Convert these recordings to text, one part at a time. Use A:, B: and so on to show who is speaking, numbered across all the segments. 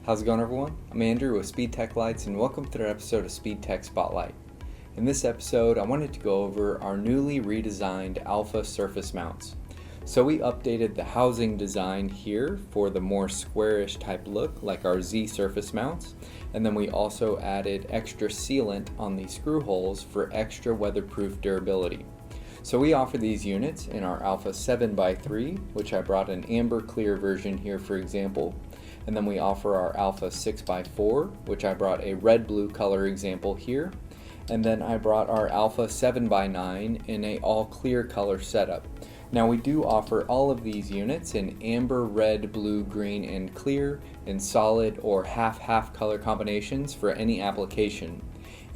A: How's it going, everyone? I'm Andrew with SpeedTech Lights, and welcome to another episode of SpeedTech SpotLight. In this episode, I wanted to go over our newly redesigned Alpha surface mounts. So we updated the housing design here for the more squarish type look like our Z surface mounts, and then we also added extra sealant on the screw holes for extra weatherproof durability. So we offer these units in our Alpha 7x3, which I brought an amber clear version here for example, and then we offer our Alpha 6x4, which I brought a red-blue color example here, and then I brought our Alpha 7x9 in a all clear color setup. Now we do offer all of these units in amber, red, blue, green, and clear in solid or half-half color combinations for any application.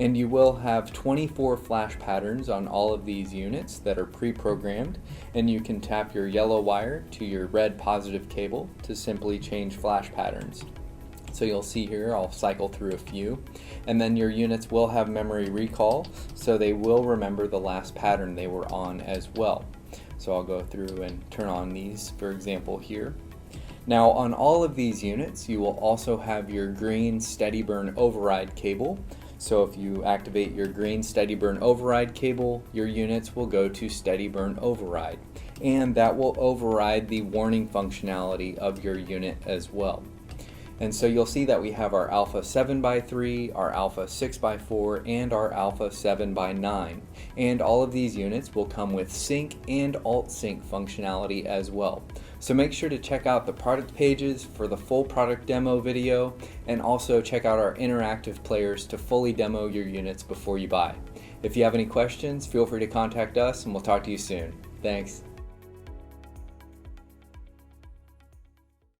A: And you will have 24 flash patterns on all of these units that are pre-programmed, and you can tap your yellow wire to your red positive cable to simply change flash patterns. So you'll see here, I'll cycle through a few, and then your units will have memory recall, so they will remember the last pattern they were on as well. So I'll go through and turn on these, for example, here. Now on all of these units, you will also have your green steady burn override cable. So if you activate your green steady burn override cable, your units will go to steady burn override, and that will override the warning functionality of your unit as well. And so you'll see that we have our Alpha 7x3, our Alpha 6x4, and our Alpha 7x9. And all of these units will come with sync and alt sync functionality as well. So make sure to check out the product pages for the full product demo video, and also check out our interactive players to fully demo your units before you buy. If you have any questions, feel free to contact us and we'll talk to you soon. Thanks.